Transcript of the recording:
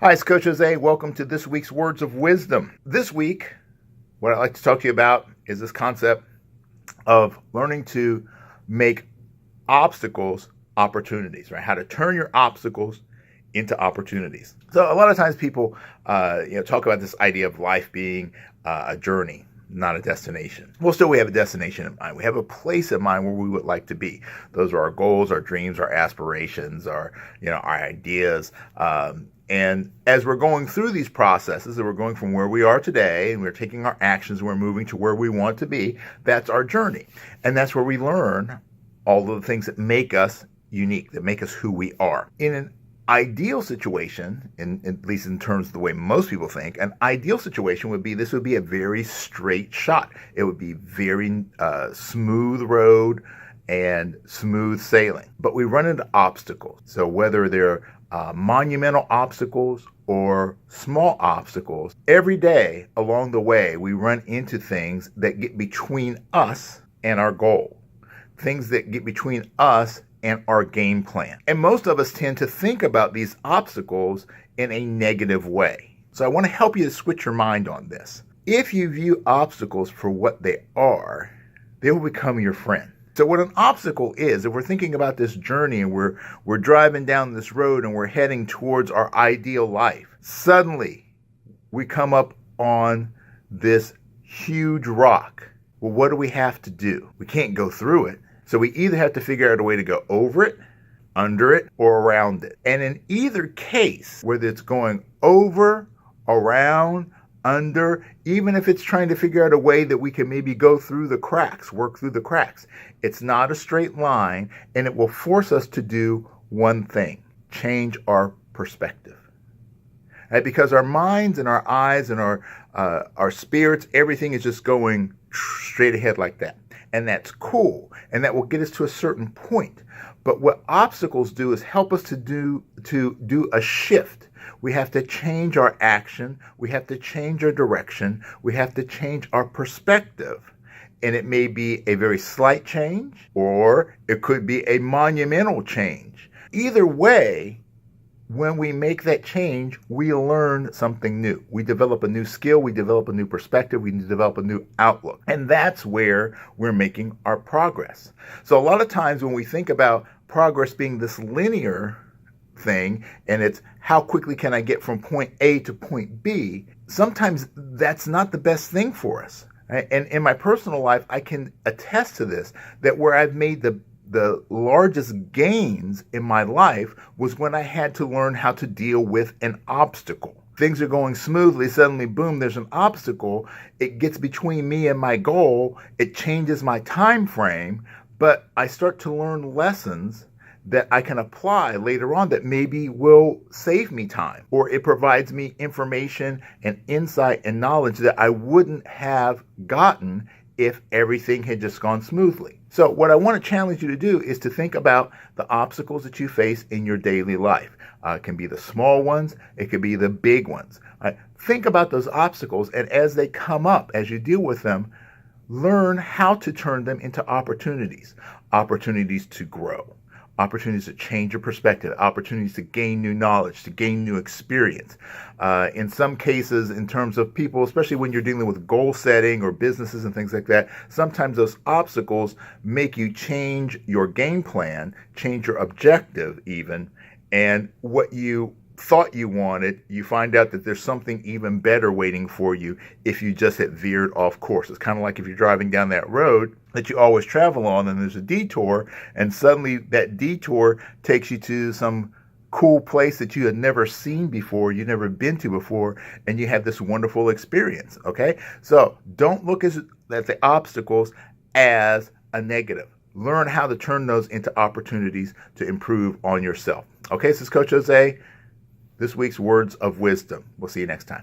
Hi, it's Coach Jose. Welcome to this week's Words of Wisdom. This week, what I'd like to talk to you about is this concept of learning to make obstacles opportunities, right? How to turn your obstacles into opportunities. So a lot of times people, talk about this idea of life being a journey, not a destination. Well, still we have a destination in mind. We have a place in mind where we would like to be. Those are our goals, our dreams, our aspirations, our ideas. And as we're going through these processes, that we're going from where we are today and we're taking our actions and we're moving to where we want to be, that's our journey. And that's where we learn all of the things that make us unique, that make us who we are. In an ideal situation, at least in terms of the way most people think, an ideal situation would be, this would be a very straight shot. It would be very smooth road and smooth sailing. But we run into obstacles. So whether they're monumental obstacles or small obstacles, every day along the way we run into things that get between us and our goal, things that get between us and our game plan. And most of us tend to think about these obstacles in a negative way. So I want to help you to switch your mind on this. If you view obstacles for what they are, they will become your friend. So what an obstacle is, if we're thinking about this journey and we're driving down this road and we're heading towards our ideal life, suddenly we come up on this huge rock. Well, what do we have to do? We can't go through it. So we either have to figure out a way to go over it, under it, or around it. And in either case, whether it's going over, around, under, even if it's trying to figure out a way that we can maybe go through the cracks, work through the cracks, it's not a straight line, and it will force us to do one thing: change our perspective. Right? Because our minds and our eyes and our spirits, everything is just going straight ahead like that. And that's cool, and that will get us to a certain point. But what obstacles do is help us to do a shift. We have to change our action. We have to change our direction. We have to change our perspective. And it may be a very slight change, or it could be a monumental change. Either way, when we make that change, we learn something new. We develop a new skill. We develop a new perspective. We develop a new outlook. And that's where we're making our progress. So a lot of times when we think about progress being this linear thing, and it's how quickly can I get from point A to point B, sometimes that's not the best thing for us. Right? And in my personal life, I can attest to this, that where I've made the largest gains in my life was when I had to learn how to deal with an obstacle. Things are going smoothly, suddenly, boom, there's an obstacle. It gets between me and my goal. It changes my time frame, but I start to learn lessons that I can apply later on that maybe will save me time, or it provides me information and insight and knowledge that I wouldn't have gotten if everything had just gone smoothly. So what I want to challenge you to do is to think about the obstacles that you face in your daily life. It can be the small ones. It could be the big ones. Think about those obstacles, and as they come up, as you deal with them, learn how to turn them into opportunities. Opportunities to grow. Opportunities to change your perspective, opportunities to gain new knowledge, to gain new experience. In some cases, in terms of people, especially when you're dealing with goal setting or businesses and things like that, sometimes those obstacles make you change your game plan, change your objective even, and what you thought you wanted, you find out that there's something even better waiting for you if you just had veered off course. It's kind of like if you're driving down that road that you always travel on and there's a detour, and suddenly that detour takes you to some cool place that you had never seen before, you've never been to before, and you have this wonderful experience, okay? So don't look at the obstacles as a negative. Learn how to turn those into opportunities to improve on yourself. Okay, this is Coach Jose. This week's Words of Wisdom. We'll see you next time.